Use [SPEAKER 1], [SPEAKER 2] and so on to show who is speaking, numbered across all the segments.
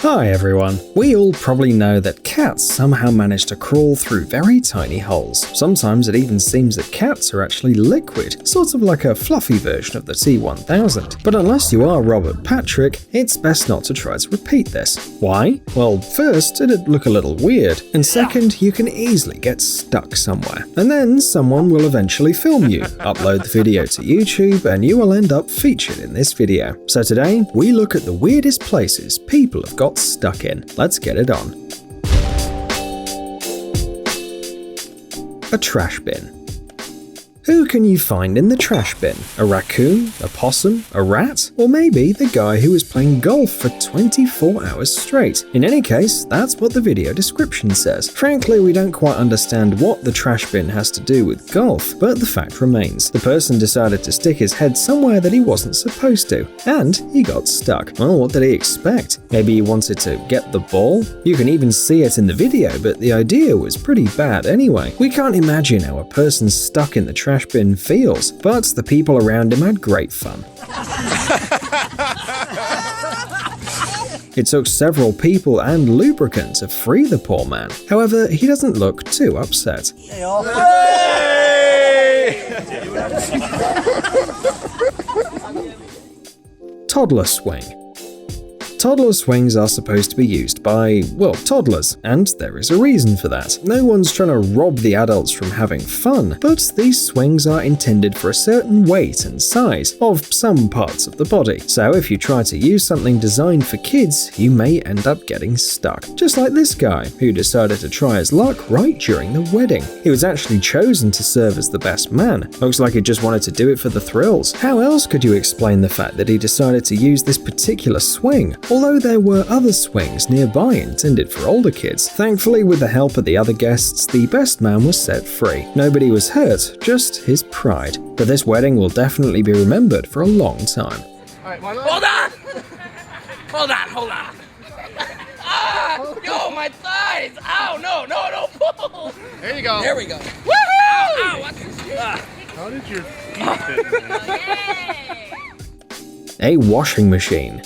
[SPEAKER 1] Hi everyone. We all probably know that cats somehow manage to crawl through very tiny holes. Sometimes it even seems that cats are actually liquid, sort of like a fluffy version of the T-1000. But unless you are Robert Patrick, it's best not to try to repeat this. Why? Well, first, it'd look a little weird, and second, you can easily get stuck somewhere. And then someone will eventually film you, upload the video to YouTube, and you will end up featured in this video. So today, we look at the weirdest places people have got stuck in. Let's get it on. A trash bin. Who can you find in the trash bin? A raccoon? A possum? A rat? Or maybe the guy who was playing golf for 24 hours straight? In any case, that's what the video description says. Frankly, we don't quite understand what the trash bin has to do with golf, but the fact remains. The person decided to stick his head somewhere that he wasn't supposed to, and he got stuck. Well, what did he expect? Maybe he wanted to get the ball? You can even see it in the video, but the idea was pretty bad anyway. We can't imagine how a person stuck in the trash bin feels, but the people around him had great fun. It took several people and lubricant to free the poor man. However, he doesn't look too upset. Toddler swing. Toddler swings are supposed to be used by, well, toddlers, and there is a reason for that. No one's trying to rob the adults from having fun, but these swings are intended for a certain weight and size of some parts of the body. So if you try to use something designed for kids, you may end up getting stuck. Just like this guy, who decided to try his luck right during the wedding. He was actually chosen to serve as the best man. Looks like he just wanted to do it for the thrills. How else could you explain the fact that he decided to use this particular swing? Although there were other swings nearby intended for older kids. Thankfully, with the help of the other guests, the best man was set free. Nobody was hurt, just his pride. But this wedding will definitely be remembered for a long time.
[SPEAKER 2] Alright, hold on! Hold on! Ah! Yo, my thighs! Ow, no, pull!
[SPEAKER 3] There you go.
[SPEAKER 2] There we go. Woohoo! Ow, watch this shit.
[SPEAKER 3] How did your feet fit in there?
[SPEAKER 1] A washing machine.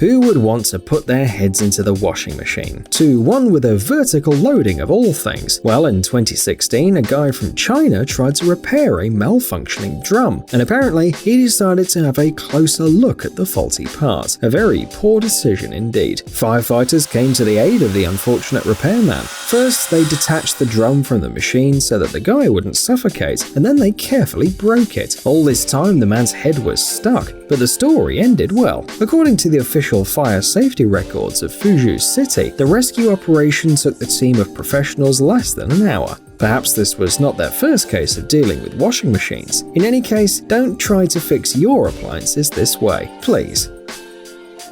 [SPEAKER 1] Who would want to put their heads into the washing machine? To one with a vertical loading of all things. Well, in 2016, a guy from China tried to repair a malfunctioning drum, and apparently he decided to have a closer look at the faulty part. A very poor decision indeed. Firefighters came to the aid of the unfortunate repairman. First, they detached the drum from the machine so that the guy wouldn't suffocate, and then they carefully broke it. All this time, the man's head was stuck, but the story ended well. According to the official fire safety records of Fuzhou City, the rescue operation took the team of professionals less than an hour. Perhaps this was not their first case of dealing with washing machines. In any case, don't try to fix your appliances this way, please.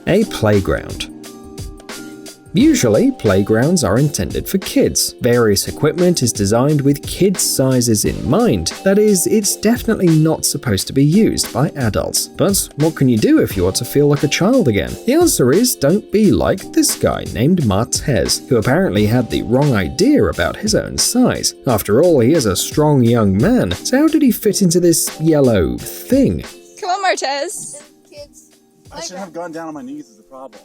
[SPEAKER 1] A playground. Usually, playgrounds are intended for kids. Various equipment is designed with kids' sizes in mind. That is, it's definitely not supposed to be used by adults. But what can you do if you want to feel like a child again? The answer is don't be like this guy named Martez, who apparently had the wrong idea about his own size. After all, he is a strong young man, so how did he fit into this yellow thing?
[SPEAKER 4] Come on, Martez.
[SPEAKER 5] Kids.
[SPEAKER 3] I should have gone down on my knees as a problem.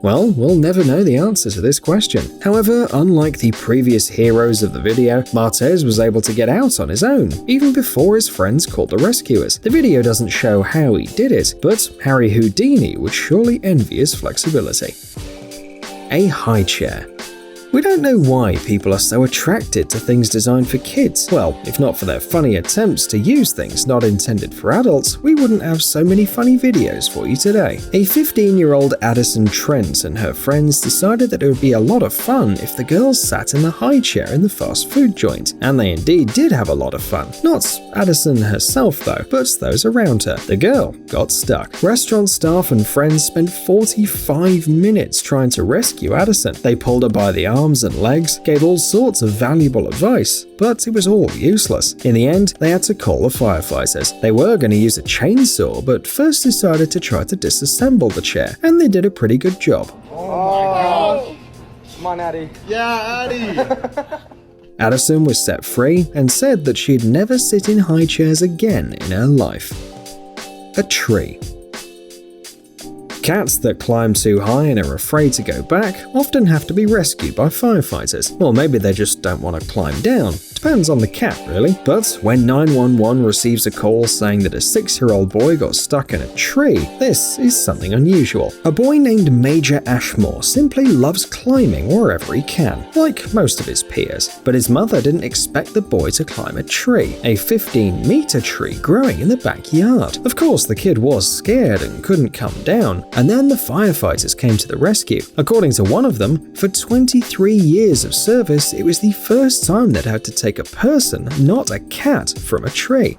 [SPEAKER 1] Well, we'll never know the answer to this question. However, unlike the previous heroes of the video, Martez was able to get out on his own, even before his friends called the rescuers. The video doesn't show how he did it, but Harry Houdini would surely envy his flexibility. A high chair. We don't know why people are so attracted to things designed for kids. Well, if not for their funny attempts to use things not intended for adults, we wouldn't have so many funny videos for you today. A 15-year-old Addison Trent and her friends decided that it would be a lot of fun if the girls sat in the high chair in the fast food joint, and they indeed did have a lot of fun. Not Addison herself though, but those around her. The girl got stuck. Restaurant staff and friends spent 45 minutes trying to rescue Addison. They pulled her by the arms and legs, gave all sorts of valuable advice, but it was all useless. In the end, they had to call the firefighters. They were going to use a chainsaw, but first decided to try to disassemble the chair, and they did a pretty good job.
[SPEAKER 3] Oh my gosh.
[SPEAKER 2] Come on, Addie.
[SPEAKER 3] Yeah, Addie.
[SPEAKER 1] Addison was set free and said that she'd never sit in high chairs again in her life. A tree. Cats that climb too high and are afraid to go back often have to be rescued by firefighters. Or maybe they just don't want to climb down. Depends on the cat, really. But when 911 receives a call saying that a 6-year-old boy got stuck in a tree, this is something unusual. A boy named Major Ashmore simply loves climbing wherever he can, like most of his peers. But his mother didn't expect the boy to climb a tree, a 15-meter tree growing in the backyard. Of course, the kid was scared and couldn't come down, and then the firefighters came to the rescue. According to one of them, for 23 years of service, it was the first time they'd had to take a person, not a cat, from a tree.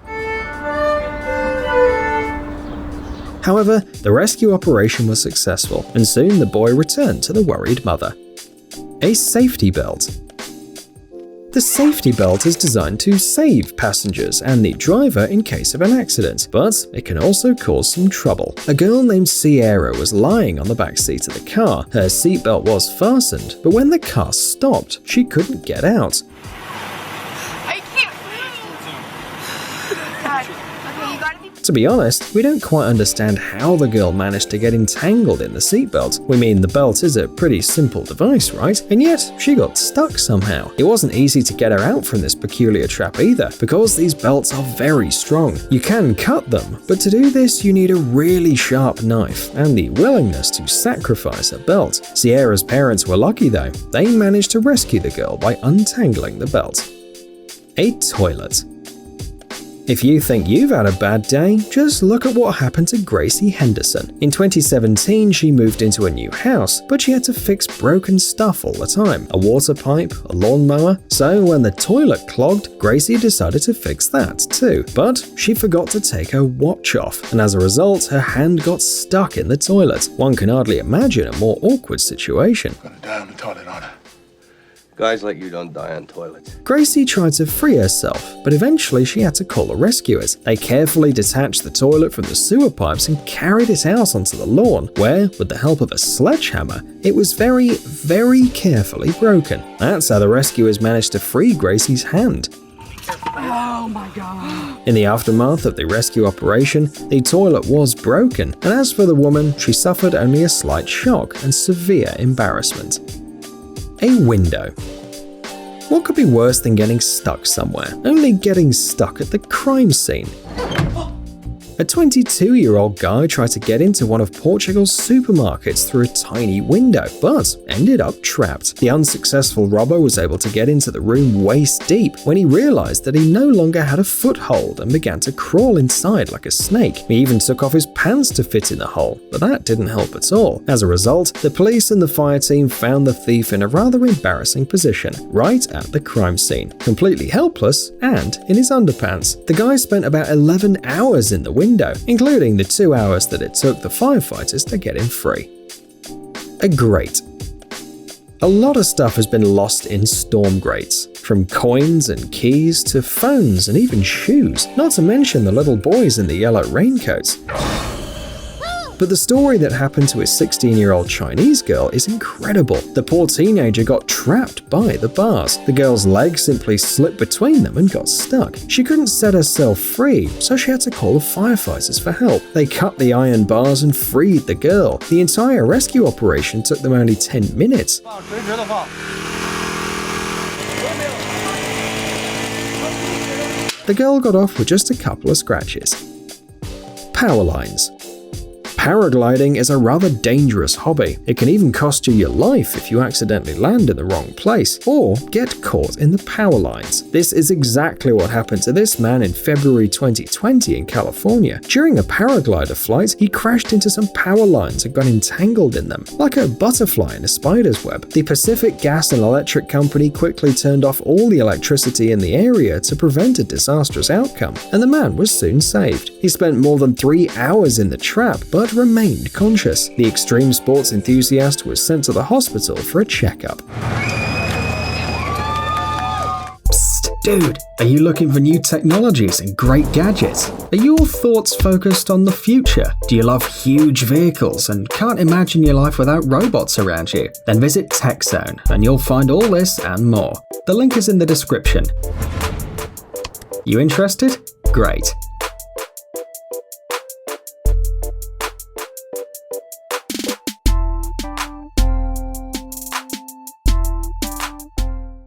[SPEAKER 1] However, the rescue operation was successful, and soon the boy returned to the worried mother. A safety belt. The safety belt is designed to save passengers and the driver in case of an accident, but it can also cause some trouble. A girl named Sierra was lying on the back seat of the car. Her seatbelt was fastened, but when the car stopped, she couldn't get out. To be honest, we don't quite understand how the girl managed to get entangled in the seatbelt. We mean, the belt is a pretty simple device, right? And yet, she got stuck somehow. It wasn't easy to get her out from this peculiar trap either, because these belts are very strong. You can cut them, but to do this you need a really sharp knife and the willingness to sacrifice a belt. Sierra's parents were lucky though. They managed to rescue the girl by untangling the belt. A toilet. If you think you've had a bad day, just look at what happened to Gracie Henderson. In 2017, she moved into a new house, but she had to fix broken stuff all the time. A water pipe, a lawnmower. So when the toilet clogged, Gracie decided to fix that too. But she forgot to take her watch off, and as a result, her hand got stuck in the toilet. One can hardly imagine a more awkward situation.
[SPEAKER 3] I'm gonna die on the toilet, aren't I?
[SPEAKER 4] Guys like you don't die on toilets.
[SPEAKER 1] Gracie tried to free herself, but eventually she had to call the rescuers. They carefully detached the toilet from the sewer pipes and carried it out onto the lawn, where, with the help of a sledgehammer, it was very, very carefully broken. That's how the rescuers managed to free Gracie's hand.
[SPEAKER 2] Oh my god.
[SPEAKER 1] In the aftermath of the rescue operation, the toilet was broken, and as for the woman, she suffered only a slight shock and severe embarrassment. A window. What could be worse than getting stuck somewhere? Only getting stuck at the crime scene. A 22-year-old guy tried to get into one of Portugal's supermarkets through a tiny window, but ended up trapped. The unsuccessful robber was able to get into the room waist deep when he realized that he no longer had a foothold and began to crawl inside like a snake. He even took off his pants to fit in the hole, but that didn't help at all. As a result, the police and the fire team found the thief in a rather embarrassing position, right at the crime scene, completely helpless and in his underpants. The guy spent about 11 hours in the window, including the 2 hours that it took the firefighters to get him free. A grate. A lot of stuff has been lost in storm grates, from coins and keys to phones and even shoes, not to mention the little boys in the yellow raincoats. But the story that happened to a 16-year-old Chinese girl is incredible. The poor teenager got trapped by the bars. The girl's leg simply slipped between them and got stuck. She couldn't set herself free, so she had to call the firefighters for help. They cut the iron bars and freed the girl. The entire rescue operation took them only 10 minutes. The girl got off with just a couple of scratches. Power lines. Paragliding is a rather dangerous hobby. It can even cost you your life if you accidentally land in the wrong place or get caught in the power lines. This is exactly what happened to this man in February 2020 in California. During a paraglider flight, he crashed into some power lines and got entangled in them, like a butterfly in a spider's web. The Pacific Gas and Electric Company quickly turned off all the electricity in the area to prevent a disastrous outcome, and the man was soon saved. He spent more than 3 hours in the trap, but remained conscious. The extreme sports enthusiast was sent to the hospital for a checkup. Psst, dude, are you looking for new technologies and great gadgets? Are your thoughts focused on the future? Do you love huge vehicles and can't imagine your life without robots around you? Then visit TechZone and you'll find all this and more. The link is in the description. You interested? Great.